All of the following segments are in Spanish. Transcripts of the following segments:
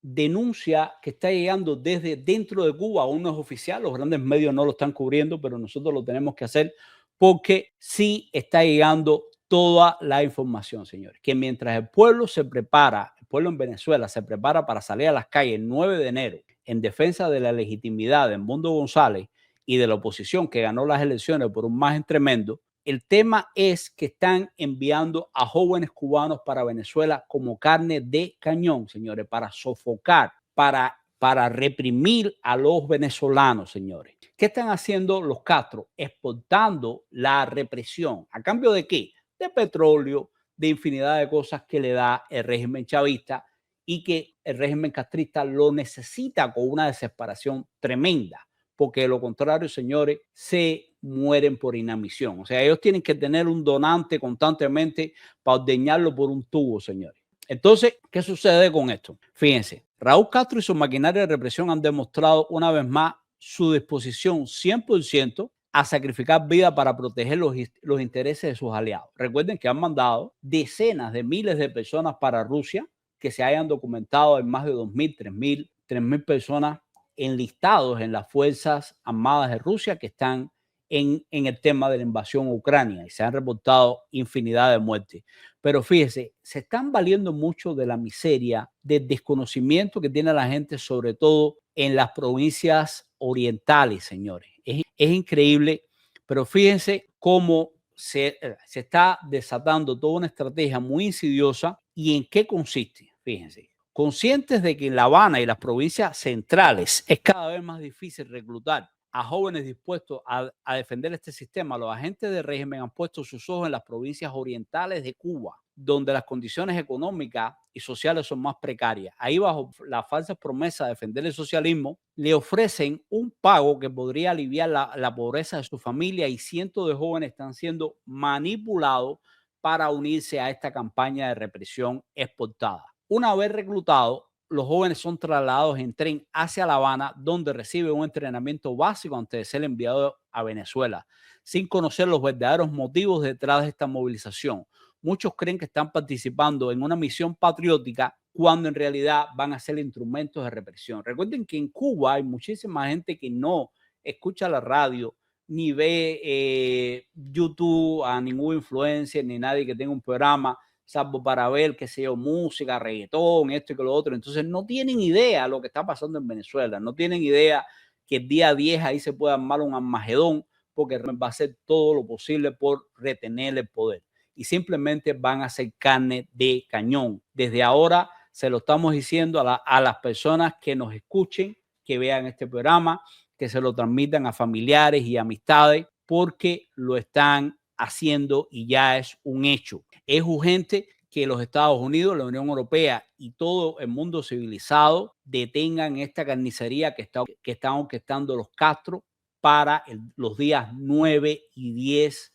denuncia que está llegando desde dentro de Cuba, aún no es oficial, los grandes medios no lo están cubriendo, pero nosotros lo tenemos que hacer porque sí está llegando toda la información, señores, que mientras el pueblo se prepara, el pueblo en Venezuela se prepara para salir a las calles el 9 de enero en defensa de la legitimidad de Edmundo González y de la oposición que ganó las elecciones por un margen tremendo. El tema es que están enviando a jóvenes cubanos para Venezuela como carne de cañón, señores, para sofocar, para reprimir a los venezolanos, señores. ¿Qué están haciendo los Castro? Exportando la represión. ¿A cambio de qué? De petróleo, de infinidad de cosas que le da el régimen chavista y que el régimen castrista lo necesita con una desesperación tremenda, porque de lo contrario, señores, se mueren por inanición. O sea, ellos tienen que tener un donante constantemente para ordeñarlo por un tubo, señores. Entonces, ¿qué sucede con esto? Fíjense, Raúl Castro y su maquinaria de represión han demostrado una vez más su disposición 100% a sacrificar vida para proteger los intereses de sus aliados. Recuerden que han mandado decenas de miles de personas para Rusia, que se hayan documentado en más de 2.000, 3.000 personas enlistados en las Fuerzas Armadas de Rusia que están en el tema de la invasión a Ucrania y se han reportado infinidad de muertes. Pero fíjese, se están valiendo mucho de la miseria, del desconocimiento que tiene la gente, sobre todo en las provincias orientales, señores. Es increíble, pero fíjense cómo se está desatando toda una estrategia muy insidiosa. ¿Y en qué consiste? Fíjense, conscientes de que en La Habana y las provincias centrales es cada vez más difícil reclutar a jóvenes dispuestos a defender este sistema, los agentes del régimen han puesto sus ojos en las provincias orientales de Cuba, donde las condiciones económicas y sociales son más precarias. Ahí, bajo la falsa promesa de defender el socialismo, le ofrecen un pago que podría aliviar la pobreza de su familia, y cientos de jóvenes están siendo manipulados para unirse a esta campaña de represión exportada. Una vez reclutados, los jóvenes son trasladados en tren hacia La Habana, donde reciben un entrenamiento básico antes de ser enviados a Venezuela, sin conocer los verdaderos motivos detrás de esta movilización. Muchos creen que están participando en una misión patriótica cuando en realidad van a ser instrumentos de represión. Recuerden que en Cuba hay muchísima gente que no escucha la radio ni ve YouTube a ningún influencer ni nadie que tenga un programa, salvo para ver, qué sé yo, música, reggaetón, esto y que lo otro. Entonces no tienen idea de lo que está pasando en Venezuela, no tienen idea que el día 10 ahí se puede armar un armagedón, porque va a hacer todo lo posible por retener el poder y simplemente van a ser carne de cañón. Desde ahora se lo estamos diciendo a las personas que nos escuchen, que vean este programa, que se lo transmitan a familiares y amistades, porque lo están haciendo y ya es un hecho. Es urgente que los Estados Unidos, la Unión Europea y todo el mundo civilizado detengan esta carnicería que están orquestando los Castro para los días 9 y 10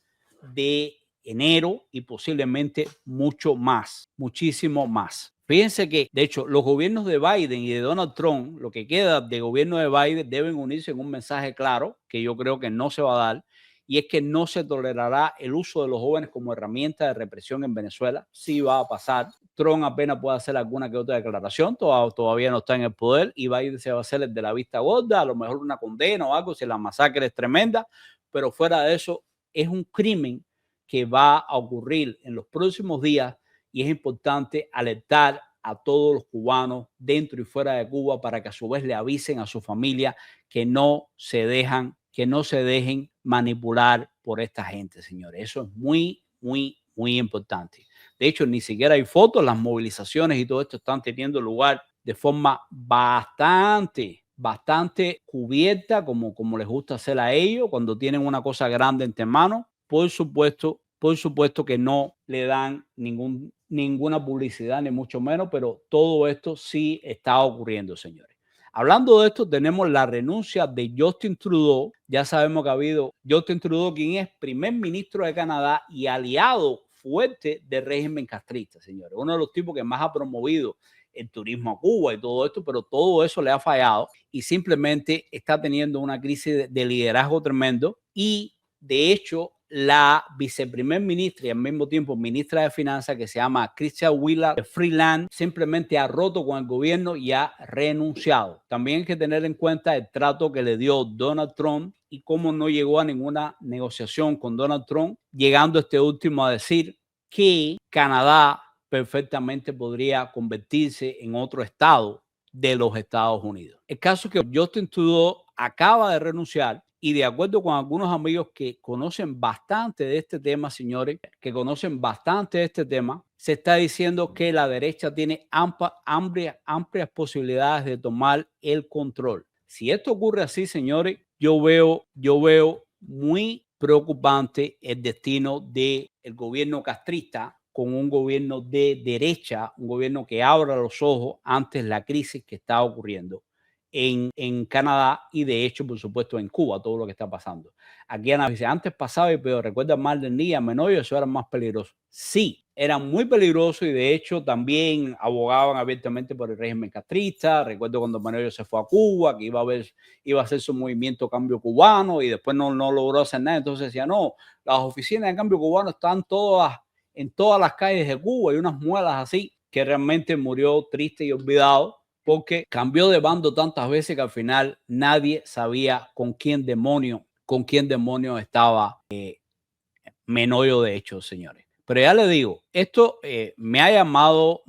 de enero y posiblemente mucho más, muchísimo más. Fíjense que, de hecho, los gobiernos de Biden y de Donald Trump, lo que queda de gobierno de Biden, deben unirse en un mensaje claro, que yo creo que no se va a dar, y es que no se tolerará el uso de los jóvenes como herramienta de represión en Venezuela. Sí va a pasar. Trump apenas puede hacer alguna que otra declaración, todavía no está en el poder, y Biden se va a hacer el de la vista gorda, a lo mejor una condena o algo si la masacre es tremenda, pero fuera de eso es un crimen que va a ocurrir en los próximos días, y es importante alertar a todos los cubanos dentro y fuera de Cuba para que a su vez le avisen a su familia que no se dejen manipular por esta gente, señores. Eso es muy, muy, muy importante. De hecho, ni siquiera hay fotos, las movilizaciones y todo esto están teniendo lugar de forma bastante cubierta, como les gusta hacer a ellos cuando tienen una cosa grande entre manos. Por supuesto que no le dan ninguna publicidad, ni mucho menos, pero todo esto sí está ocurriendo, señores. Hablando de esto, tenemos la renuncia de Justin Trudeau. Ya sabemos que ha habido Justin Trudeau, quien es primer ministro de Canadá y aliado fuerte del régimen castrista, señores. Uno de los tipos que más ha promovido el turismo a Cuba y todo esto, pero todo eso le ha fallado y simplemente está teniendo una crisis de liderazgo tremendo. Y de hecho, la viceprimer ministra y al mismo tiempo ministra de Finanzas, que se llama Chrystia Freeland, simplemente ha roto con el gobierno y ha renunciado. También hay que tener en cuenta el trato que le dio Donald Trump y cómo no llegó a ninguna negociación con Donald Trump, llegando este último a decir que Canadá perfectamente podría convertirse en otro estado de los Estados Unidos. El caso es que Justin Trudeau acaba de renunciar y de acuerdo con algunos amigos que conocen bastante de este tema, señores, que conocen bastante de este tema, se está diciendo que la derecha tiene amplias posibilidades de tomar el control. Si esto ocurre así, señores, yo veo muy preocupante el destino del gobierno castrista con un gobierno de derecha, un gobierno que abra los ojos ante la crisis que está ocurriendo en Canadá y de hecho, por supuesto, en Cuba, todo lo que está pasando. Aquí Ana dice, antes pasaba y peor, recuerda mal del día, Menoyo, eso era más peligroso. Sí, era muy peligroso y de hecho también abogaban abiertamente por el régimen castrista. Recuerdo cuando Menoyo se fue a Cuba, que iba a hacer su movimiento Cambio Cubano y después no logró hacer nada. Entonces decía, no, las oficinas de Cambio Cubano están todas en todas las calles de Cuba y unas muelas así, que realmente murió triste y olvidado porque cambió de bando tantas veces que al final nadie sabía con quién demonio estaba Menoyo, de hecho, señores. Pero ya le digo, esto me ha llamado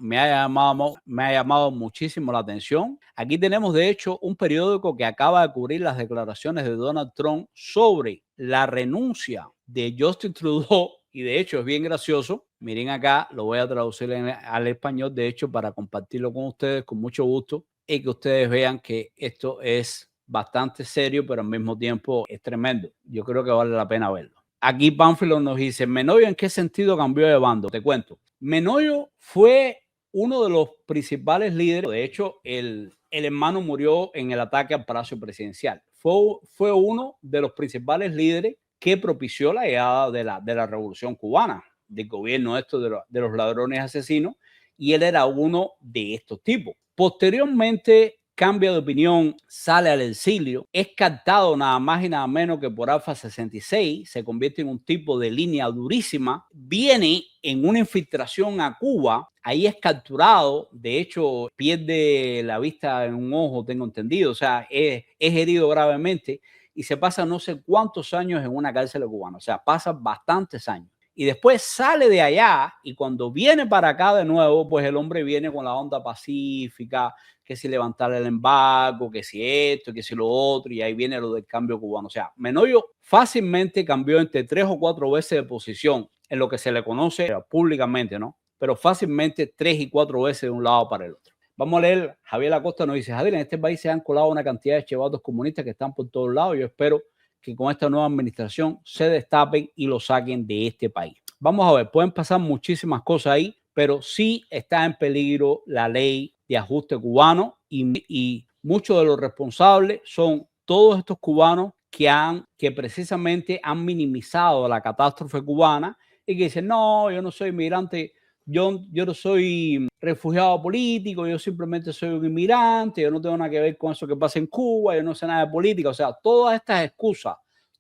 muchísimo la atención. Aquí tenemos, de hecho, un periódico que acaba de cubrir las declaraciones de Donald Trump sobre la renuncia de Justin Trudeau. Y de hecho es bien gracioso. Miren acá, lo voy a traducir al español, de hecho, para compartirlo con ustedes con mucho gusto y que ustedes vean que esto es bastante serio, pero al mismo tiempo es tremendo. Yo creo que vale la pena verlo. Aquí Pánfilo nos dice, Menoyo, ¿en qué sentido cambió de bando? Te cuento. Menoyo fue uno de los principales líderes. De hecho, el hermano murió en el ataque al Palacio Presidencial. Fue uno de los principales líderes que propició la llegada de la Revolución Cubana, del gobierno de los ladrones asesinos, y él era uno de estos tipos. Posteriormente, cambia de opinión, sale al exilio, es captado nada más y nada menos que por Alfa 66, se convierte en un tipo de línea durísima, viene en una infiltración a Cuba, ahí es capturado, de hecho pierde la vista en un ojo, tengo entendido, o sea, es herido gravemente y se pasa no sé cuántos años en una cárcel cubana, o sea, pasa bastantes años. Y después sale de allá y cuando viene para acá de nuevo, pues el hombre viene con la onda pacífica, que si levantar el embargo, que si esto, que si lo otro, y ahí viene lo del cambio cubano. O sea, Menoyo fácilmente cambió entre 3 o 4 veces de posición en lo que se le conoce públicamente, ¿no? Pero fácilmente 3 y 4 veces de un lado para el otro. Vamos a leer, Javier Acosta nos dice, Javier, en este país se han colado una cantidad de chivatos comunistas que están por todos lados. Yo espero que con esta nueva administración se destapen y lo saquen de este país. Vamos a ver, pueden pasar muchísimas cosas ahí, pero sí está en peligro la ley de ajuste cubano y muchos de los responsables son todos estos cubanos que precisamente han minimizado la catástrofe cubana y que dicen, no, yo no soy inmigrante, yo no soy refugiado político, yo simplemente soy un inmigrante, yo no tengo nada que ver con eso que pasa en Cuba, yo no sé nada de política. O sea, todas estas excusas,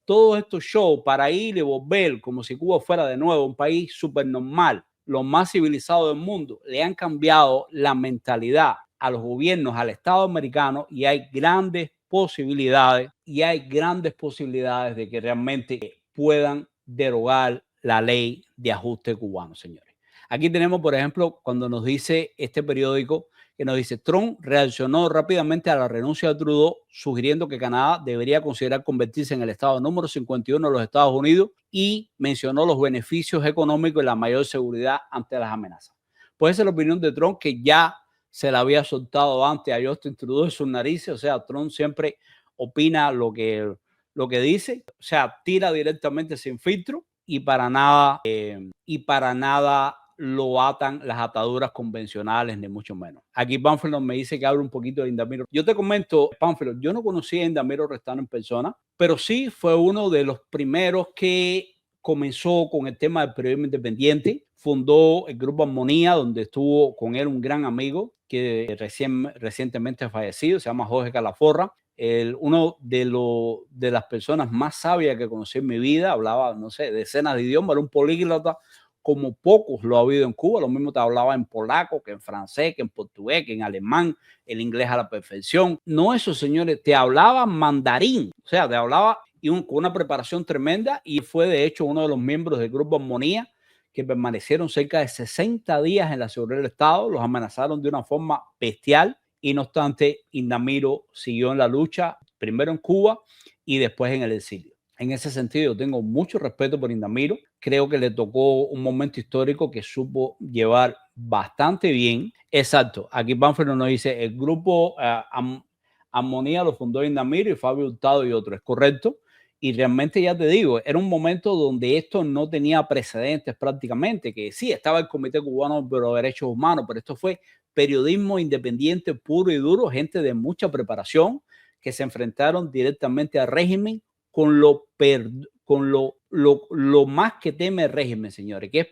todos estos shows para ir y volver como si Cuba fuera de nuevo un país súper normal, lo más civilizado del mundo, le han cambiado la mentalidad a los gobiernos, al Estado americano, y hay grandes posibilidades de que realmente puedan derogar la ley de ajuste cubano, señores. Aquí tenemos, por ejemplo, cuando nos dice este periódico, que nos dice, Trump reaccionó rápidamente a la renuncia de Trudeau, sugiriendo que Canadá debería considerar convertirse en el estado número 51 de los Estados Unidos y mencionó los beneficios económicos y la mayor seguridad ante las amenazas. Pues esa es la opinión de Trump, que ya se la había soltado antes a Justin Trudeau en sus narices. O sea, Trump siempre opina lo que dice, o sea, tira directamente sin filtro y para nada lo atan las ataduras convencionales, ni mucho menos. Aquí Pánfilo me dice que habla un poquito de Indamiro. Yo te comento, Pánfilo, yo no conocía a Indamiro Restano en persona, pero sí fue uno de los primeros que comenzó con el tema del periodismo independiente. fundó el Grupo Armonía, donde estuvo con él un gran amigo que recientemente fallecido, se llama Jorge Calaforra. Uno de las personas más sabias que conocí en mi vida, hablaba, no sé, decenas de idiomas, era un políglota como pocos lo ha habido en Cuba. Lo mismo te hablaba en polaco, que en francés, que en portugués, que en alemán, el inglés a la perfección. No eso, señores, te hablaba mandarín, o sea, te hablaba con una preparación tremenda, y fue de hecho uno de los miembros del Grupo Armonía, que permanecieron cerca de 60 días en la seguridad del Estado. Los amenazaron de una forma bestial, y no obstante, Indamiro siguió en la lucha, primero en Cuba y después en el exilio. En ese sentido, tengo mucho respeto por Indamiro. Creo que le tocó un momento histórico que supo llevar bastante bien. Exacto. Aquí Pánfilo nos dice, el grupo Armonía lo fundó Indamiro y Fabio Hurtado y otros. Es correcto. Y realmente, ya te digo, era un momento donde esto no tenía precedentes prácticamente, que sí, estaba el Comité Cubano de los Derechos Humanos, pero esto fue periodismo independiente puro y duro, gente de mucha preparación que se enfrentaron directamente al régimen con lo más que teme el régimen, señores, que es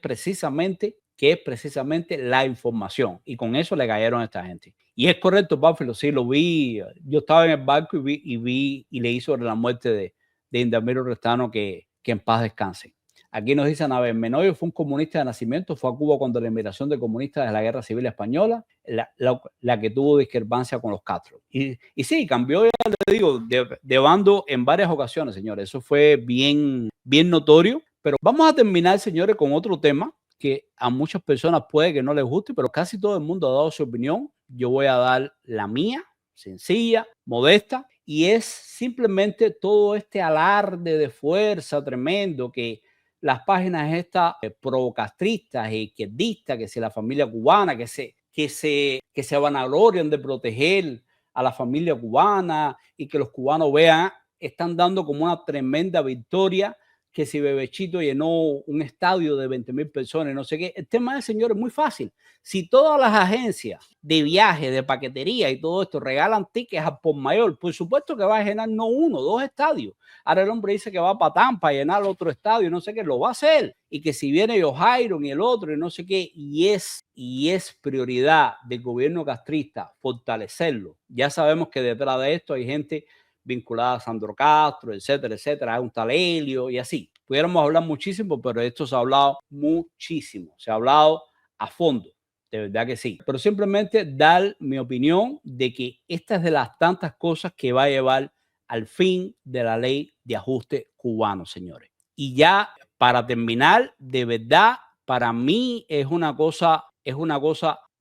precisamente la información. Y con eso le cayeron a esta gente. Y es correcto, Pánfilo, sí, lo vi. Yo estaba en el barco y leí sobre la muerte de Indamiro Restano, que en paz descanse. Aquí nos dice Anabel Menoyo, fue un comunista de nacimiento, fue a Cuba cuando la emigración de comunistas de la Guerra Civil Española, la que tuvo discrepancia con los Castro. Y sí, cambió, ya le digo, de bando en varias ocasiones, señores. Eso fue bien notorio. Pero vamos a terminar, señores, con otro tema que a muchas personas puede que no les guste, pero casi todo el mundo ha dado su opinión. Yo voy a dar la mía, sencilla, modesta, y es simplemente todo este alarde de fuerza tremendo que las páginas estas provocastristas e izquierdistas, que si la familia cubana, que se vanaglorian de proteger a la familia cubana, y que los cubanos vean, están dando como una tremenda victoria, que si Bebechito llenó un estadio de 20,000 personas, no sé qué. El tema es, señores, muy fácil. Si todas las agencias de viaje, de paquetería y todo esto regalan tickets a por mayor, por supuesto que va a llenar no uno, dos estadios. Ahora el hombre dice que va para Tampa a llenar otro estadio, no sé qué, lo va a hacer. Y que si viene Johairo y el otro y no sé qué, y es prioridad del gobierno castrista fortalecerlo. Ya sabemos que detrás de esto hay gente vinculada a Sandro Castro, etcétera, etcétera, hay un tal Helio y así. Pudiéramos hablar muchísimo, pero esto se ha hablado muchísimo, se ha hablado a fondo, de verdad que sí. Pero simplemente dar mi opinión de que esta es de las tantas cosas que va a llevar al fin de la ley de ajuste cubano, señores. Y ya para terminar, de verdad, para mí es una cosa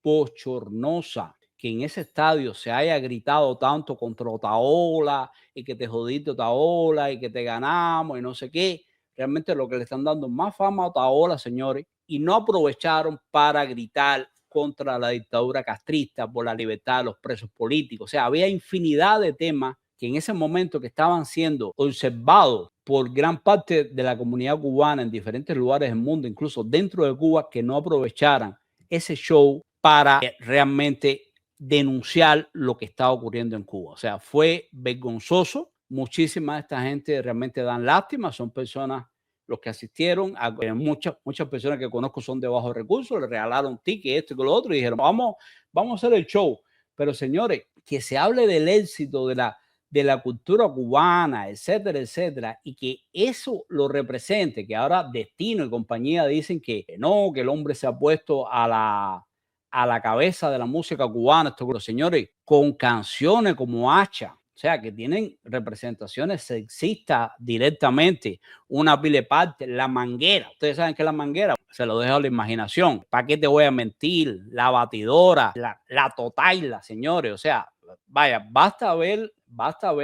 bochornosa que en ese estadio se haya gritado tanto contra Otaola, y que te jodiste Otaola, y que te ganamos y no sé qué. Realmente lo que le están dando más fama a Otaola, señores, y no aprovecharon para gritar contra la dictadura castrista, por la libertad de los presos políticos. O sea, había infinidad de temas que en ese momento que estaban siendo observados por gran parte de la comunidad cubana en diferentes lugares del mundo, incluso dentro de Cuba, que no aprovecharan ese show para realmente denunciar lo que está ocurriendo en Cuba. O sea, fue vergonzoso. Muchísima de esta gente realmente dan lástima. Son personas, los que asistieron, muchas personas que conozco son de bajos recursos, le regalaron tickets, esto y lo otro, y dijeron, vamos a hacer el show. Pero señores, que se hable del éxito de la cultura cubana, etcétera, etcétera, y que eso lo represente, que ahora Destino y compañía dicen que no, que el hombre se ha puesto a la cabeza de la música cubana, estos señores, con canciones como Hacha, o sea, que tienen representaciones sexistas directamente, una pile parte, La Manguera, ustedes saben que La Manguera, se lo dejo a la imaginación, ¿para qué te voy a mentir? La Batidora, la Totaila, señores, o sea, vaya, basta ver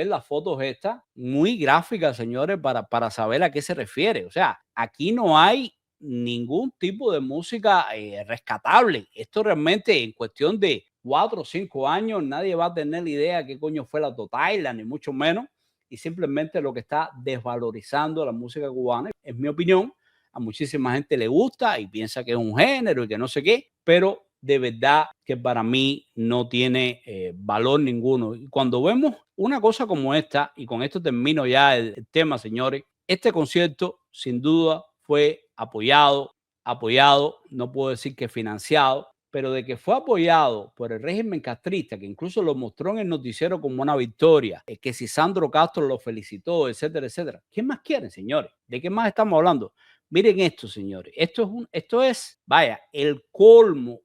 las fotos estas, muy gráficas, señores, para saber a qué se refiere. O sea, aquí no hay ningún tipo de música rescatable. Esto realmente, en cuestión de 4 o 5 años, nadie va a tener idea qué coño fue la Totaila, ni mucho menos. Y simplemente lo que está desvalorizando la música cubana, es mi opinión. A muchísima gente le gusta y piensa que es un género y que no sé qué, pero de verdad que para mí no tiene valor ninguno. Y cuando vemos una cosa como esta, y con esto termino ya el tema, señores, este concierto sin duda fue apoyado apoyado, no puedo decir que financiado, pero de que fue apoyado por el régimen castrista, que incluso lo mostró en el noticiero como una victoria, que si Sandro Castro lo felicitó, etcétera, etcétera. ¿Qué más quieren, señores? ¿De qué más estamos hablando? Miren esto, señores. Esto es, vaya, el colmo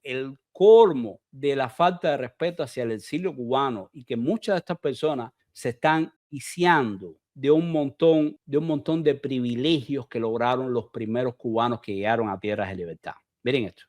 de la falta de respeto hacia el exilio cubano, y que muchas de estas personas se están viciando de un montón de privilegios que lograron los primeros cubanos que llegaron a tierras de libertad. Miren esto.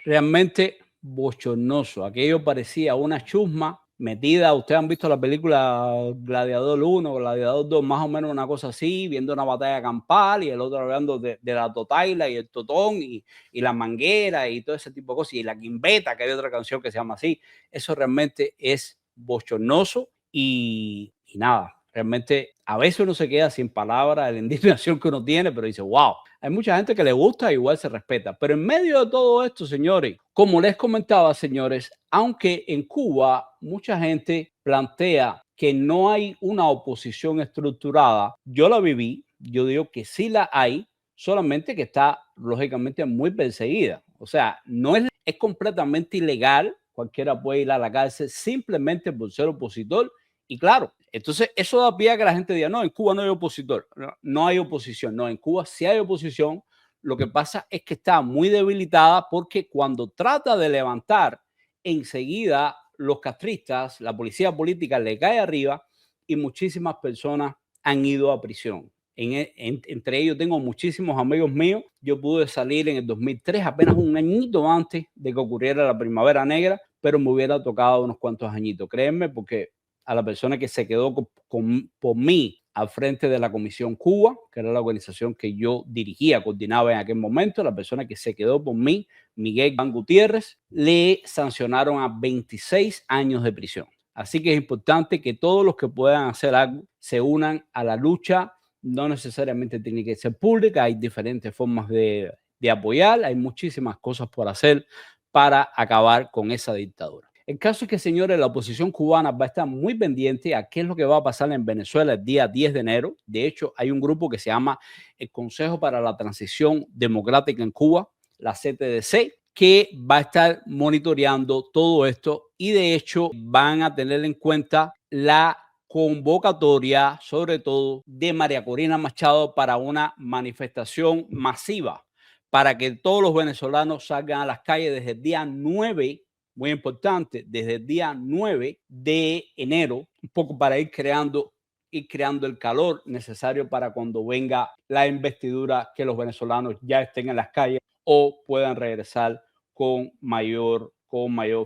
Realmente bochornoso. Aquello parecía una chusma metida. Ustedes han visto la película Gladiador 1, Gladiador 2, más o menos una cosa así, viendo una batalla campal y el otro hablando de la totaila y el totón y la manguera y todo ese tipo de cosas. Y la quimbeta, que hay otra canción que se llama así. Eso realmente es bochornoso y nada. Realmente a veces uno se queda sin palabras de la indignación que uno tiene, pero dice, wow, hay mucha gente que le gusta, igual se respeta. Pero en medio de todo esto, señores, como les comentaba, señores, aunque en Cuba mucha gente plantea que no hay una oposición estructurada, yo la viví, yo digo que sí la hay, solamente que está lógicamente muy perseguida. O sea, no es completamente ilegal, cualquiera puede ir a la cárcel simplemente por ser opositor. Y claro, entonces eso da pie a que la gente diga, no, en Cuba no hay opositor, no hay oposición. No, en Cuba sí hay oposición. Lo que pasa es que está muy debilitada porque cuando trata de levantar, enseguida los castristas, la policía política le cae arriba y muchísimas personas han ido a prisión. Entre ellos tengo muchísimos amigos míos. Yo pude salir en el 2003, apenas un añito antes de que ocurriera la Primavera Negra, pero me hubiera tocado unos cuantos añitos. Créanme, porque a la persona que se quedó por mí al frente de la Comisión Cuba, que era la organización que yo dirigía, coordinaba en aquel momento, la persona que se quedó por mí, Miguel Van Gutiérrez, le sancionaron a 26 años de prisión. Así que es importante que todos los que puedan hacer algo se unan a la lucha. No necesariamente tiene que ser pública, hay diferentes formas de apoyar, hay muchísimas cosas por hacer para acabar con esa dictadura. El caso es que, señores, la oposición cubana va a estar muy pendiente a qué es lo que va a pasar en Venezuela el día 10 de enero. De hecho, hay un grupo que se llama el Consejo para la Transición Democrática en Cuba, la CTDC, que va a estar monitoreando todo esto y de hecho van a tener en cuenta la convocatoria, sobre todo de María Corina Machado, para una manifestación masiva, para que todos los venezolanos salgan a las calles desde el día 9, muy importante, desde el día 9 de enero, un poco para ir creando el calor necesario para cuando venga la investidura, que los venezolanos ya estén en las calles o puedan regresar con mayor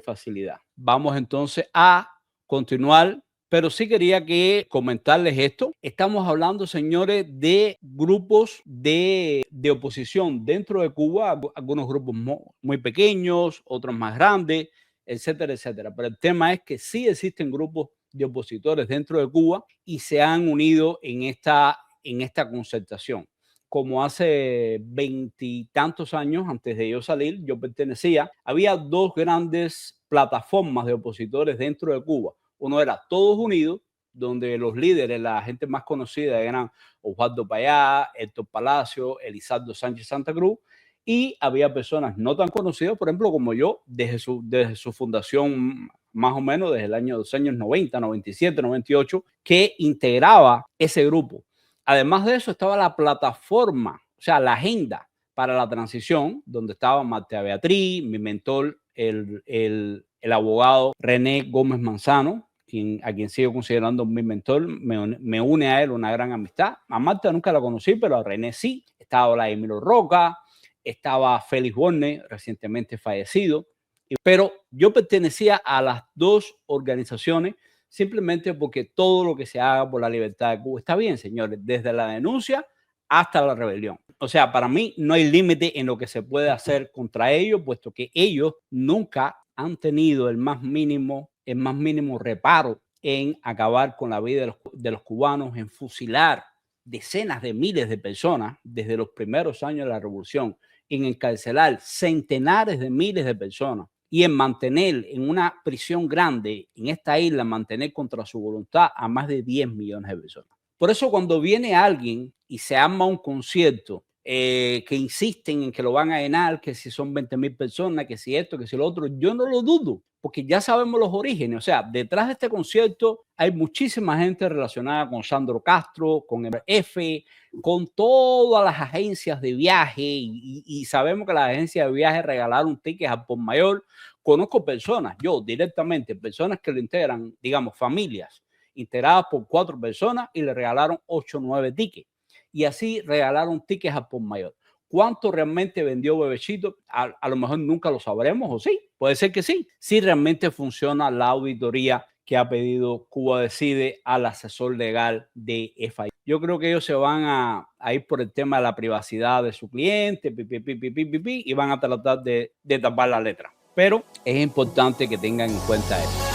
facilidad. Vamos entonces a continuar, pero sí quería que comentarles esto. Estamos hablando, señores, de grupos de oposición dentro de Cuba, algunos grupos muy pequeños, otros más grandes, etcétera, etcétera. Pero el tema es que sí existen grupos de opositores dentro de Cuba y se han unido en esta concertación. Como hace 20 años, antes de yo salir, yo pertenecía, había dos grandes plataformas de opositores dentro de Cuba. Uno era Todos Unidos, donde los líderes, la gente más conocida eran Osvaldo Payá, Héctor Palacio, Elizardo Sánchez Santa Cruz, y había personas no tan conocidas, por ejemplo, como yo, desde su fundación, más o menos desde los años 90, 97, 98, que integraba ese grupo. Además de eso, estaba la plataforma, o sea, la agenda para la transición, donde estaba Marta Beatriz, mi mentor, el abogado René Gómez Manzano, a quien sigo considerando mi mentor. Me une a él una gran amistad. A Marta nunca la conocí, pero a René sí. Estaba Vladimiro Roca, estaba Félix Borne, recientemente fallecido. Pero yo pertenecía a las dos organizaciones simplemente porque todo lo que se haga por la libertad de Cuba está bien, señores, desde la denuncia hasta la rebelión. O sea, para mí no hay límite en lo que se puede hacer contra ellos, puesto que ellos nunca han tenido el más mínimo reparo en acabar con la vida de los cubanos, en fusilar decenas de miles de personas desde los primeros años de la revolución, en encarcelar centenares de miles de personas y en mantener en una prisión grande en esta isla, mantener contra su voluntad a más de 10 millones de personas. Por eso cuando viene alguien y se arma un concierto que insisten en que lo van a llenar, que si son 20,000 personas, que si esto, que si lo otro. Yo no lo dudo, porque ya sabemos los orígenes. O sea, detrás de este concierto hay muchísima gente relacionada con Sandro Castro, con el F, con todas las agencias de viaje, y sabemos que las agencias de viaje regalaron tickets al por mayor. Conozco personas, yo directamente, personas que lo integran, digamos, familias integradas por 4 personas, y le regalaron 8 o 9 tickets. Y así regalaron tickets al por mayor. ¿Cuánto realmente vendió Bebechito? A lo mejor nunca lo sabremos, o sí, puede ser que sí. Si realmente funciona la auditoría que ha pedido Cuba Decide al asesor legal de FI. Yo creo que ellos se van a ir por el tema de la privacidad de su cliente, y van a tratar de tapar la letra. Pero es importante que tengan en cuenta esto.